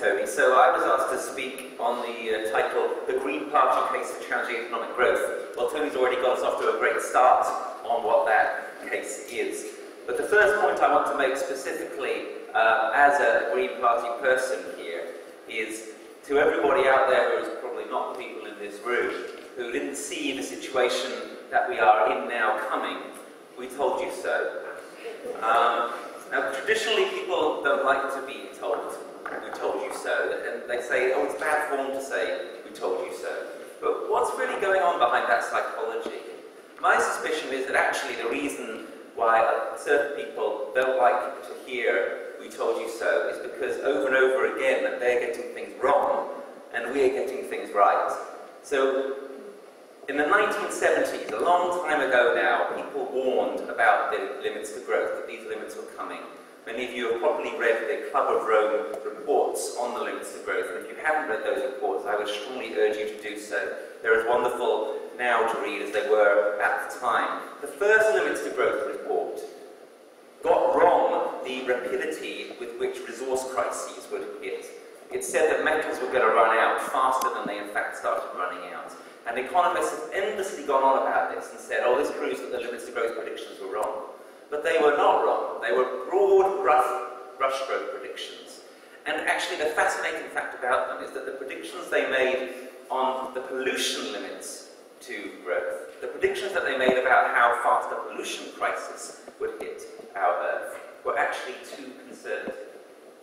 Tony. So I was asked to speak on the title, The Green Party Case for Challenging Economic Growth. Well, Tony's already got us off to a great start on what that case is. But the first point I want to make specifically as a Green Party person here is to everybody out there who is probably not the people in this room, who didn't see the situation that we are in now coming, we told you so. Now, traditionally, people don't like to be told, we told you so, and they say, oh, it's bad form to say, we told you so. But what's really going on behind that psychology? My suspicion is that actually the reason why certain people don't like to hear, we told you so, is because over and over again that they're getting things wrong, and we're getting things right. So, in the 1970s, a long time ago now, people warned about the limits to growth, that these limits were coming. Many of you have probably read the Cllr of Rome reports on the limits to growth, and if you haven't read those reports, I would strongly urge you to do so. They're as wonderful now to read as they were at the time. The first limits to growth report got wrong the rapidity with which resource crises would hit. It said that metals were going to run out faster than they in fact started running out. And economists have endlessly gone on about this and said, oh, this proves that the limits to growth predictions were wrong. But they were not wrong. They were broad, brushstroke predictions. And actually the fascinating fact about them is that the predictions they made on the pollution limits to growth, the predictions that they made about how fast the pollution crisis would hit our Earth, were actually too conservative.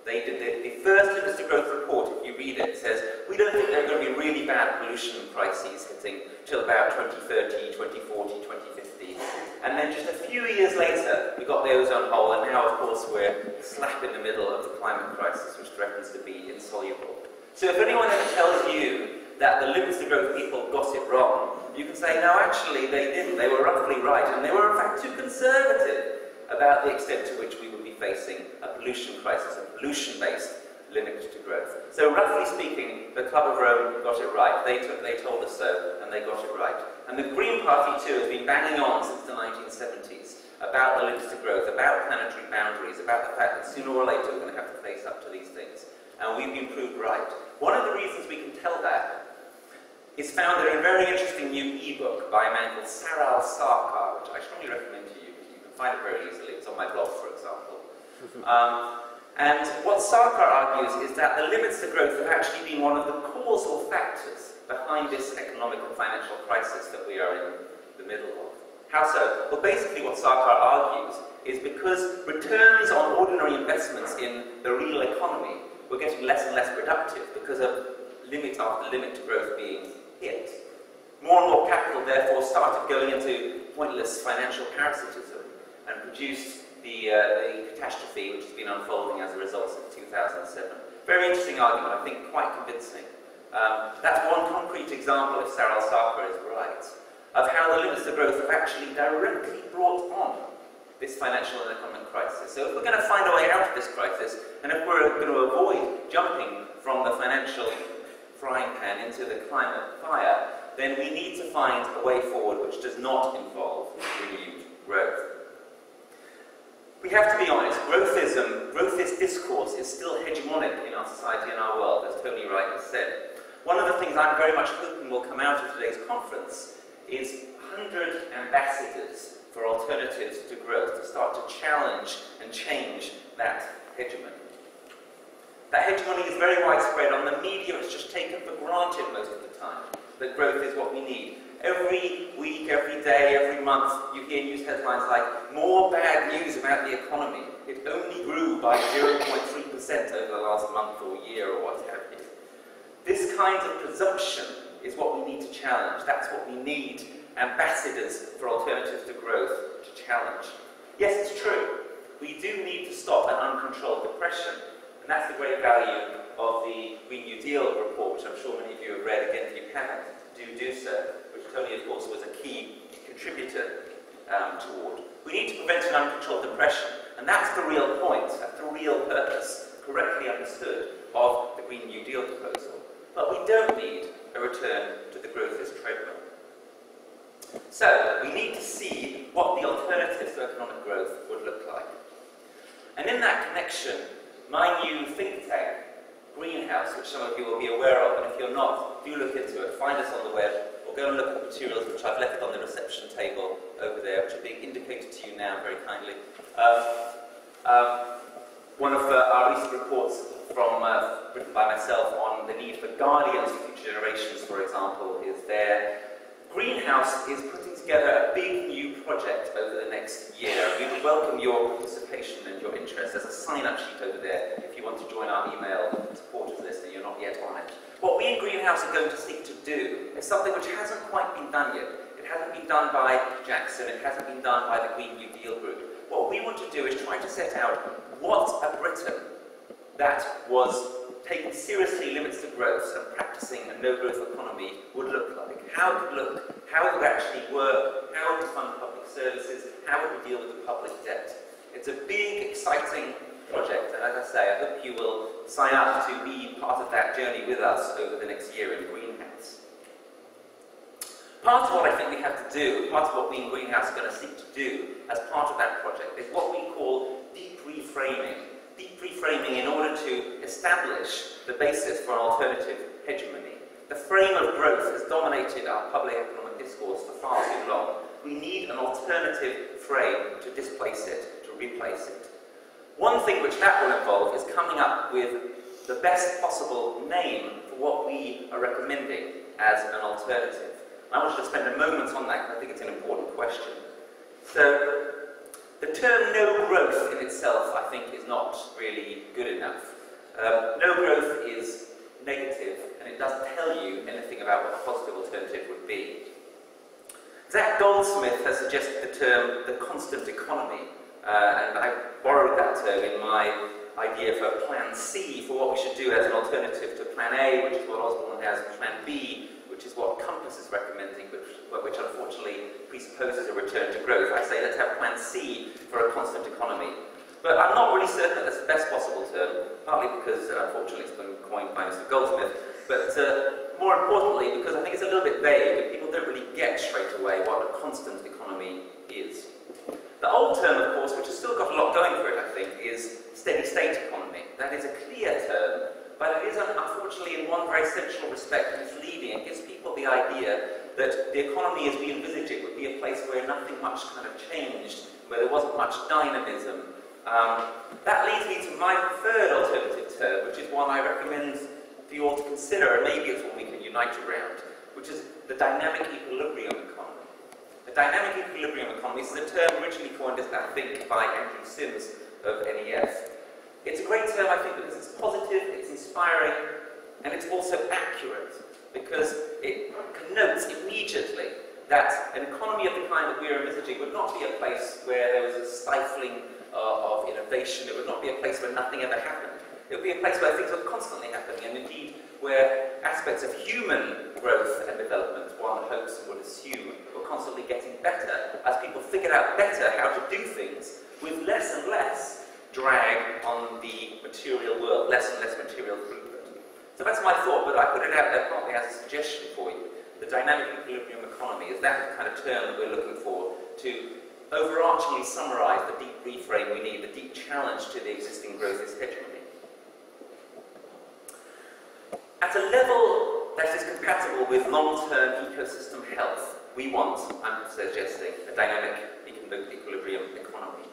They did the first limits to growth report, if you read it, says, we don't think there are going to be really bad pollution crises hitting till about 2030, 2040, 2050. And then just a few years later, we got the ozone hole, and now, of course, we're slap in the middle of the climate crisis, which threatens to be insoluble. So if anyone ever tells you that the limits to growth people got it wrong, you can say, no, actually, they didn't. They were roughly right, and they were, in fact, too conservative about the extent to which we would be facing a pollution crisis, a pollution-based limit to growth. So roughly speaking, the Cllr of Rome got it right. They told us so, and they got it right. And the Green Party, too, has been banging on since the 1970s about the limits to growth, about planetary boundaries, about the fact that sooner or later we're going to have to face up to these things. And we've been proved right. One of the reasons we can tell that is found in a very interesting new e-book by a man called Cllr, which I strongly recommend to you. Find it very easily. It's on my blog, for example. And what Cllr argues is that the limits to growth have actually been one of the causal factors behind this economic and financial crisis that we are in the middle of. How so? Well, basically what Cllr argues is because returns on ordinary investments in the real economy were getting less and less productive because of limit after limit to growth being hit. More and more capital, therefore, started going into pointless financial parasitism and produced the catastrophe which has been unfolding as a result of 2007. Very interesting argument, I think quite convincing. That's one concrete example, if Cllr is right, of how the limits to growth have actually directly brought on this financial and economic crisis. So if we're going to find a way out of this crisis, and if we're going to avoid jumping from the financial frying pan into the climate fire, then we need to find a way forward which does not involve renewed growth. We have to be honest, growthist discourse is still hegemonic in our society and our world, as Tony rightly said. One of the things I'm very much hoping will come out of today's conference is 100 ambassadors for alternatives to growth to start to challenge and change that hegemony. That hegemony is very widespread. On the media, it's just taken for granted most of the time that growth is what we need. Every week, every day, every month, you hear news headlines like, more bad news about the economy. It only grew by 0.3% over the last month or year or what have you. This kind of presumption is what we need to challenge. That's what we need ambassadors for alternatives to growth to challenge. Yes, it's true. We do need to stop an uncontrolled depression. And that's the great value of the Green New Deal report, which I'm sure many of you have read. Again, if you haven't, do so. Tony, of course, was a key contributor toward. We need to prevent an uncontrolled depression, and that's the real point, that's the real purpose, correctly understood, of the Green New Deal proposal. But we don't need a return to the growthist treadmill. So, we need to see what the alternatives to economic growth would look like. And in that connection, my new think tank, greenhouse, which some of you will be aware of, and if you're not, do look into it. Find us on the web, or go and look at the materials which I've left on the reception table over there, which are being indicated to you now very kindly. One of our recent reports written by myself on the need for guardians for future generations, for example, is there. Greenhouse is putting together a big new project over the next year. We would welcome your participation and your interest. There's a sign-up sheet over there if you want to join our email supporters list and you're not yet on it. What we in Greenhouse are going to seek to do is something which hasn't quite been done yet. It hasn't been done by Jackson, it hasn't been done by the Green New Deal group. What we want to do is try to set out what a Britain that was taking seriously limits to growth and practicing a no-growth economy would look like. How it would look, how it would actually work, how it would fund public services, how it would deal with the public debt. It's a big, exciting project, and as I say, I hope you will sign up to be part of that journey with us over the next year in Greenhouse. Part of what I think we have to do, part of what we in Greenhouse are going to seek to do as part of that project is what we call deep reframing. Deep reframing in order to establish the basis for an alternative hegemony. The frame of growth has dominated our public economic discourse for far too long. We need an alternative frame to displace it, to replace it. One thing which that will involve is coming up with the best possible name for what we are recommending as an alternative. I want you to spend a moment on that because I think it's an important question. So, the term no growth in itself, I think, is not really good enough. No growth is negative, and it doesn't tell you anything about what a positive alternative would be. Zach Goldsmith has suggested the term the constant economy, and I borrowed that term in my idea for Plan C, for what we should do as an alternative to Plan A, which is what Osborne has, and Plan B, which is what Compass is recommending, which unfortunately presupposes a return to growth. I say let's have Plan C for a constant economy. But I'm not really certain that that's the best possible term, partly because unfortunately it's been coined by Mr. Goldsmith, but more importantly because I think it's a little bit vague and people don't really get straight away what a constant economy is. The old term, of course, which has still got a lot going for it, I think, is steady state economy. That is a clear term, but it is unfortunately in one very central respect misleading. It gives people the idea that the economy as we envisage it would be a place where nothing much kind of changed, where there wasn't much dynamism. That leads me to my preferred alternative term, which is one I recommend for you all to consider, and maybe it's one we can unite around, which is the dynamic equilibrium economy. The dynamic equilibrium economy is a term originally coined, I think, by Andrew Sims of NEF. It's a great term, I think, because it's positive, it's inspiring, and it's also accurate, because it connotes immediately that an economy of the kind that we are envisaging would not be a place where there was a stifling of innovation. It would not be a place where nothing ever happened. It would be a place where things were constantly happening, and indeed where aspects of human growth and development, one hopes and would assume, were constantly getting better as people figured out better how to do things with less and less drag on the material world, less and less material throughput. So that's my thought, but I put it out there partly as a suggestion for you. The dynamic equilibrium economy is that kind of term that we're looking for to overarchingly summarize the deep reframe we need, the deep challenge to the existing growthist hegemony. At a level that is compatible with long-term ecosystem health, we want, I'm suggesting, a dynamic equilibrium economy.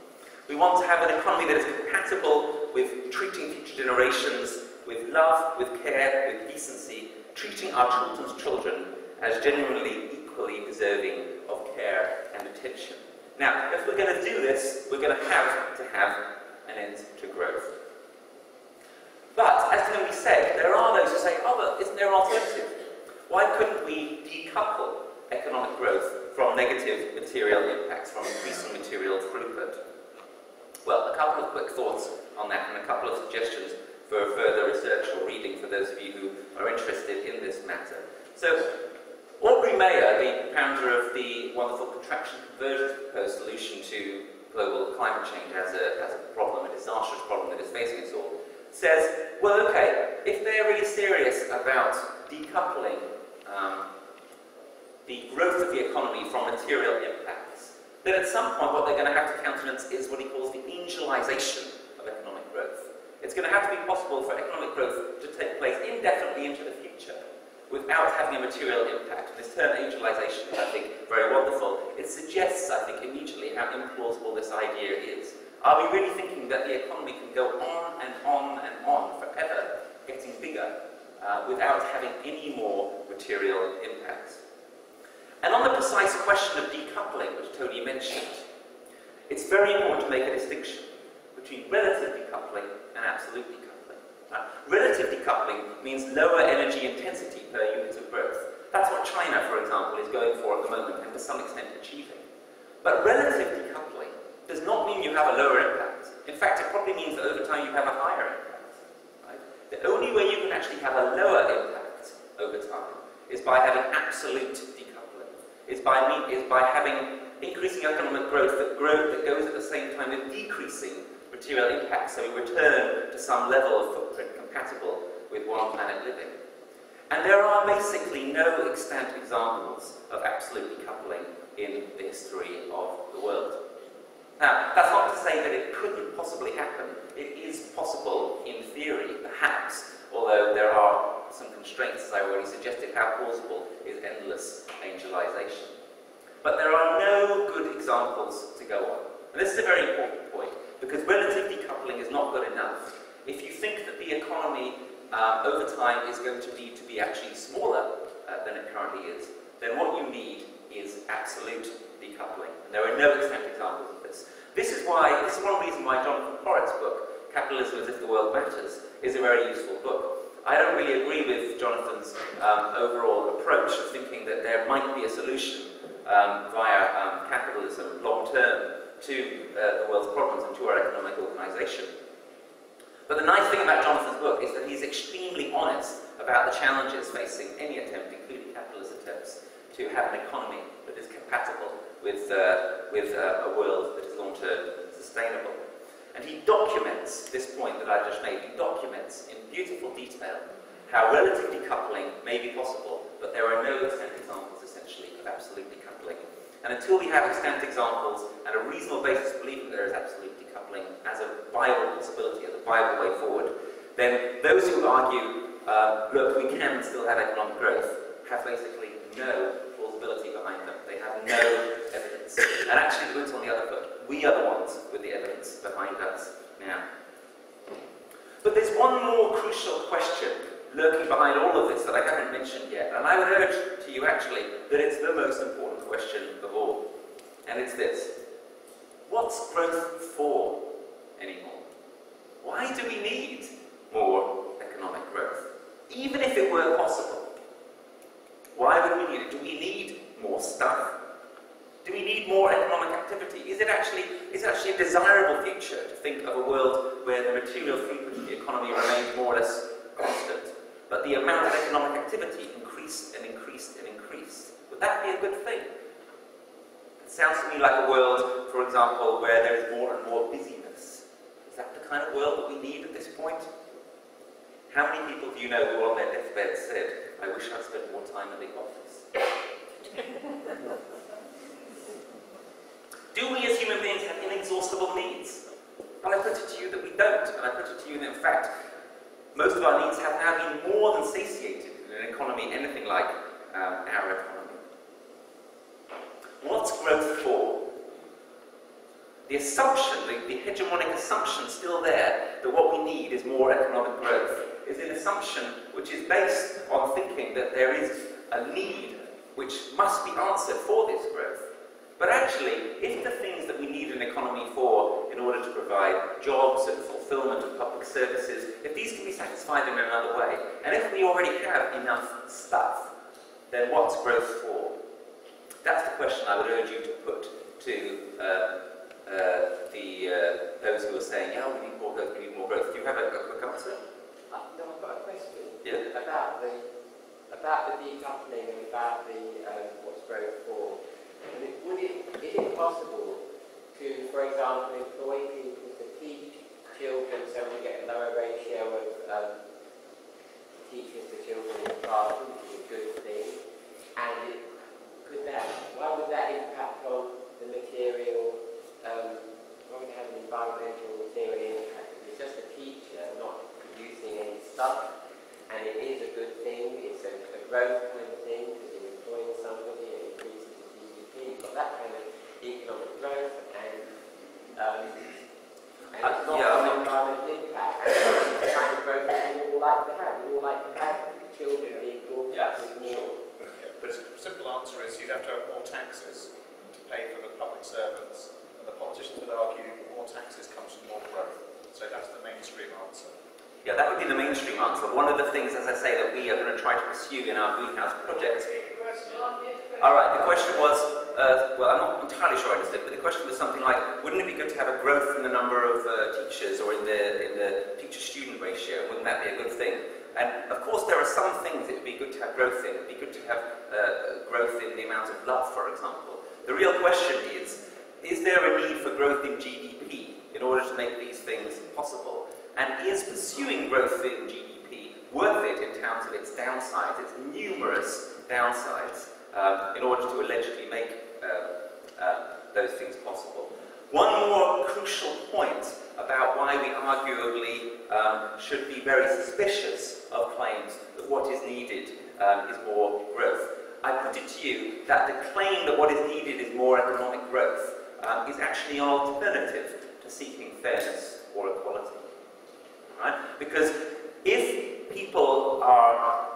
We want to have an economy that is compatible with treating future generations with love, with care, with decency, treating our children's children as genuinely equally deserving of care and attention. Now, if we're going to do this, we're going to have an end to growth. But, as Tony said, there are those who say, oh, but isn't there an alternative? Why couldn't we decouple economic growth from negative material impacts, from increasing material throughput? Well, a couple of quick thoughts on that and a couple of suggestions for further research or reading for those of you who are interested in this matter. So, Aubrey Mayer, the founder of the wonderful contraction convergence proposed solution to global climate change as a problem, a disastrous problem that is facing us all, says, well, okay, if they're really serious about decoupling the growth of the economy from material impacts, then at some point what they're going to have to countenance is what he calls the angelization of economic growth. It's going to have to be possible for economic growth to take place indefinitely into the future without having a material impact. This term angelization is, I think, very wonderful. It suggests, I think, immediately how implausible this idea is. Are we really thinking that the economy can go on and on and on forever, getting bigger, without having any more material impacts? And on the precise question of decoupling, which Tony mentioned, it's very important to make a distinction between relative decoupling and absolute decoupling. Relative decoupling means lower energy intensity per unit of growth. That's what China, for example, is going for at the moment and to some extent achieving. But relative decoupling does not mean you have a lower impact. In fact, it probably means that over time you have a higher impact. Right? The only way you can actually have a lower impact over time is by having absolute decoupling, is by having increasing economic growth that goes at the same time with decreasing material impact, so we return to some level of footprint compatible with one-planet living. And there are basically no extant examples of absolute decoupling in the history of the world. Now, that's not to say that it couldn't possibly happen. It is possible in theory, perhaps, although there are some constraints, as I already suggested. How plausible is endless angelization? But there are no good examples to go on. And this is a very important point, because relative decoupling is not good enough. If you think that the economy over time is going to need to be actually smaller than it currently is, then what you need is absolute decoupling. And there are no extant examples of this. This is one reason why Jonathan Porritt's book, Capitalism as if the World Matters, is a very useful book. I don't really agree with Jonathan's overall approach of thinking that there might be a solution via capitalism long-term to the world's problems and to our economic organisation. But the nice thing about Jonathan's book is that he's extremely honest about the challenges facing any attempt, including capitalist attempts, to have an economy that is compatible with a world that is long-term sustainable. And he documents this point that I just made. He documents in beautiful detail how relative decoupling may be possible, but there are no extant examples, essentially, of absolute decoupling. And until we have extant examples and a reasonable basis for believing there is absolute decoupling as a viable possibility, as a viable way forward, then those who argue, look, we can still have economic growth, have basically no plausibility behind them. They have no evidence. And actually, the root's on the other foot. We are the ones with the evidence behind us now. But there's one more crucial question lurking behind all of this that I haven't mentioned yet, and I would urge to you actually that it's the most important question of all, and it's this: what's growth for anymore? Why do we need more economic growth? Even if it were possible, why would we need it? Do we need more stuff? Do we need more economic activity? Is it actually a desirable future to think of a world where the material throughput of the economy remains more or less constant, but the amount of economic activity increased and increased and increased? Would that be a good thing? It sounds to me like a world, for example, where there is more and more busyness. Is that the kind of world that we need at this point? How many people do you know who on their deathbed said, I wish I'd spent more time in the office? Do we as human beings have inexhaustible needs? Well, I put it to you that we don't, and I put it to you that in fact, most of our needs have now been more than satiated in an economy anything like our economy. What's growth for? The assumption, the hegemonic assumption still there that what we need is more economic growth is an assumption which is based on thinking that there is a need which must be answered for this growth. But actually, if the things that we need an economy for in order to provide jobs and fulfillment of public services, if these can be satisfied in another way, and if we already have enough stuff, then what's growth for? That's the question I would urge you to put to those who are saying, yeah, we need more growth, we need more growth. Do you have a quick answer? No, I've got a question. Yeah? About the decoupling and about the what's growth for. Is it possible to, for example, employ people to teach children so we get a lower ratio of teachers to children in the classroom, which is a good thing? And why would that impact on the material? Why would it have an environmental material impact? If it's just a teacher not producing stuff, and it is a good thing. It's a growth kind of thing because you're employing somebody, it increases the GDP. You've got that kind of economic growth, and it's not an environmental impact. And the kind of growth that we all like to have. We all like to have children being brought up with more. But the simple answer is you'd have to have more taxes to pay for the public servants, and the politicians would argue more taxes comes from more growth. So that's the mainstream answer. Yeah, that would be the mainstream answer. One of the things, as I say, that we are going to try to pursue in our greenhouse project. All right, the question was, well, I'm not entirely sure I understood, but the question was something like, wouldn't it be good to have a growth in the number of teachers or in the teacher-student ratio? Wouldn't that be a good thing? And of course, there are some things it would be good to have growth in. It would be good to have growth in the amount of love, for example. The real question is there a need for growth in GDP in order to make these things possible? And is pursuing growth in GDP worth it in terms of its downsides, its numerous downsides, in order to allegedly make those things possible? One more crucial point about why we arguably should be very suspicious of claims that what is needed is more growth. I put it to you that the claim that what is needed is more economic growth is actually an alternative to seeking fairness or equality. Right? Because if people are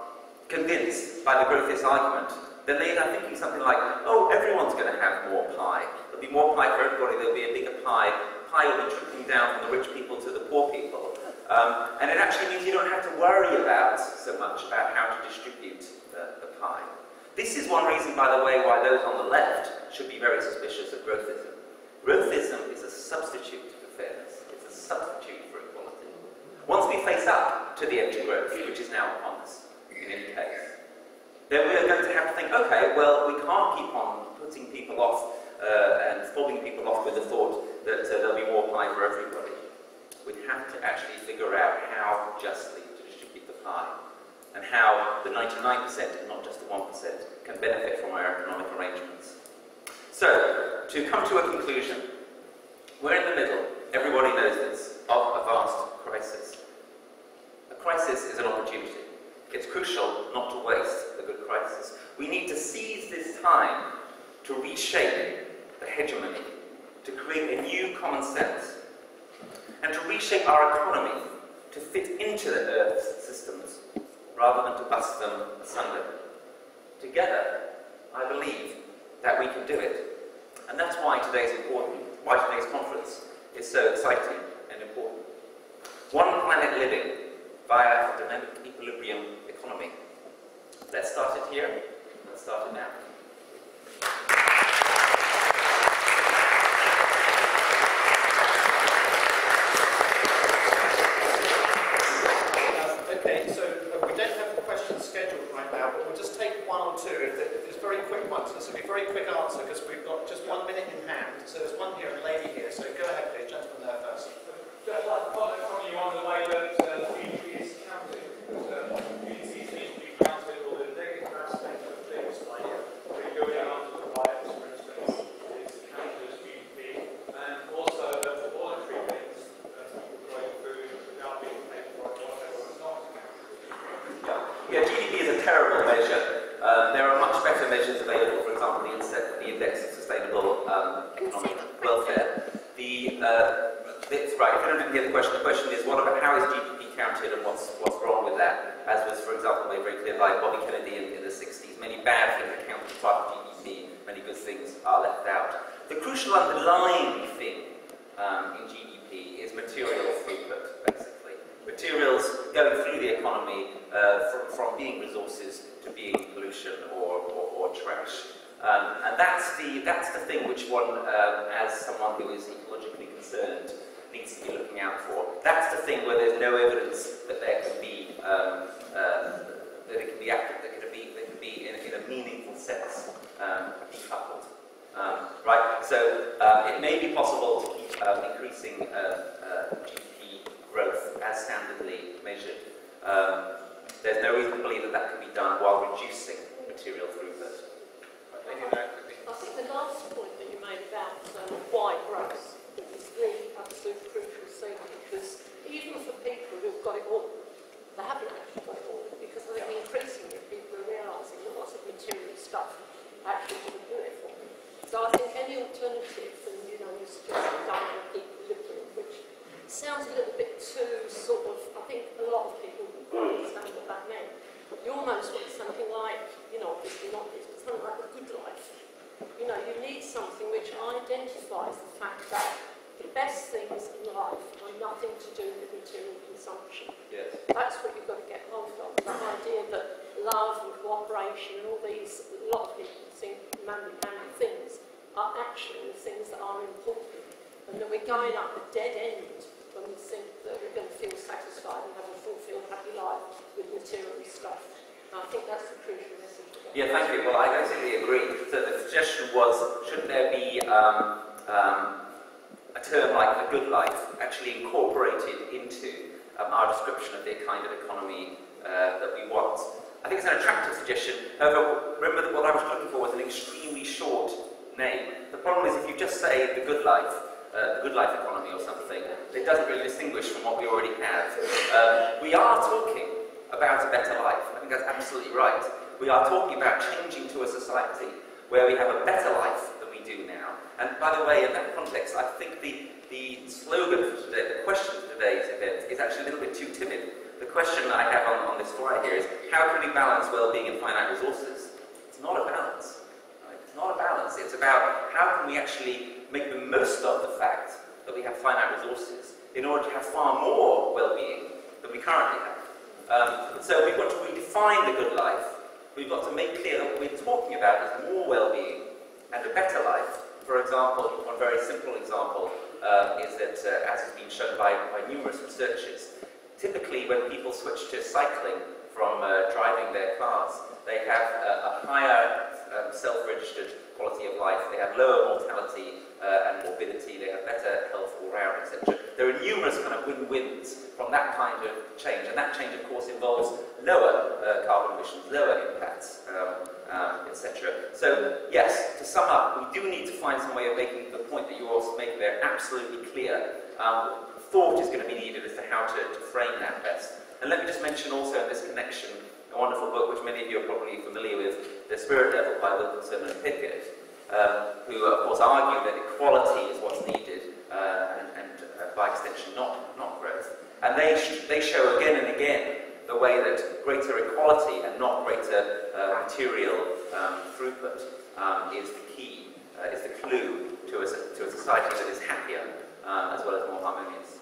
convinced by the growthist argument, then they are thinking something like, oh, everyone's going to have more pie. There'll be more pie for everybody, there'll be a bigger pie. Pie will be trickling down from the rich people to the poor people. And it actually means you don't have to worry about so much about how to distribute the pie. This is one reason, by the way, why those on the left should be very suspicious of growthism. Growthism is a substitute for fairness. It's a substitute for equality. Once we face up to the empty growth, which is now upon us, in any case, then we're going to have to think, okay, well, we can't keep on putting people off and fobbing people off with the thought that there'll be more pie for everybody. We have to actually figure out how justly to distribute the pie, and how the 99%, and not just the 1%, can benefit from our economic arrangements. So, to come to a conclusion, we're in the middle, everybody knows this, of a vast crisis. A crisis is an opportunity. It's crucial not to waste a good crisis. We need to seize this time to reshape the hegemony, to create a new common sense, and to reshape our economy to fit into the Earth's systems, rather than to bust them asunder. Together, I believe that we can do it. And that's why today's important, why today's conference is so exciting and important. One planet living via a dynamic equilibrium economy. Let's start it here. Let's start it now. Okay, so we don't have the questions scheduled right now, but we'll just take one or two. If there's very quick ones, this will be a very quick answer because we've got just 1 minute in hand. So there's one here, a lady here. So go ahead, please, gentleman there first. Just like to comment from you on the way that GDP is counted, because communities need to be counted, or the negative aspect of things like rebuilding after the riots, for instance, is counted as GDP, and also the voluntary things that people are going through without being paid for it, whatever is not counted. Yeah, GDP is a terrible measure. There are much better measures available, for example, the Index of Sustainable Economic Welfare. It's right, if you don't hear the question is how is GDP counted and what's wrong with that? As was, for example, made very clear by Bobby Kennedy in the 60s. Many bad things are counted as part of GDP, many good things are left out. The crucial underlying thing in GDP is material throughput, basically. Materials going through the economy from being resources to being pollution or trash. And that's the thing which one, as someone who is ecologically concerned, needs to be looking out for. That's the thing where there's no evidence that there can be that it can be active, that can be in a meaningful sense decoupled. Right. So it may be possible to keep increasing GDP growth as standardly measured. There's no reason to believe that that can be done while reducing material throughput. I think the last point that you made about why growth is really absolutely crucial statement, because even for people who've got it all, they haven't actually got it all, because I think increasingly people are realising that lots of material stuff actually wouldn't do it for them. So I think any alternative, and you know, you suggested diamond equilibrium, which sounds a little bit too sort of, I think a lot of people wouldn't quite understand what that meant. You almost want something like, you know, obviously not this, but something like a good life. You know, you need something which identifies the fact that the best things in life are nothing to do with material consumption. Yes. That's what you've got to get hold of. That idea that love and cooperation and all these, a lot of people think manly things are actually the things that are important. And that we're going up a dead end when we think that we're going to feel satisfied and have a fulfilled, happy life with material stuff. And I think that's the crucial message. Yeah, thank you. Well, I basically agree. So the suggestion was, shouldn't there be a term like the good life actually incorporated into our description of the kind of economy that we want? I think it's an attractive suggestion. However, remember that what I was looking for was an extremely short name. The problem is if you just say the good life economy or something, it doesn't really distinguish from what we already have. We are talking about a better life. I think that's absolutely right. We are talking about changing to a society where we have a better life than we do now. And by the way, in that context, I think the slogan for today, the question for today's event, is actually a little bit too timid. The question I have on this slide here is, how can we balance well-being and finite resources? It's not a balance. Right? It's not a balance. It's about how can we actually make the most of the fact that we have finite resources in order to have far more well-being than we currently have. So we've got to redefine the good life. We've got to make clear that what we're talking about is more well-being and a better life. For example, one very simple example is that, as has been shown by numerous researchers, typically when people switch to cycling from driving their cars, they have a higher self-registered quality of life, they have lower mortality and morbidity, they have better health all round, etc. There are numerous kind of win-wins from that kind of change, and that change of course involves lower carbon emissions, lower impacts, etc. So yes, to sum up, we do need to find some way of making the point that you also make there absolutely clear. Thought is going to be needed as to how to frame that best. And let me just mention also in this connection a wonderful book which many of you are probably familiar with, The Spirit Level by Wilkinson and Pickett, who of course argue that equality is what's needed and by extension not growth. And they show again and again the way that greater equality and not greater material throughput is the key, is the clue to a society that is happier as well as more harmonious.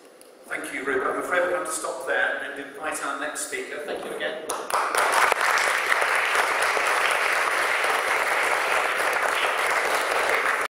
Thank you, Rupert. I'm afraid we're going to stop there and invite our next speaker. Thank you again.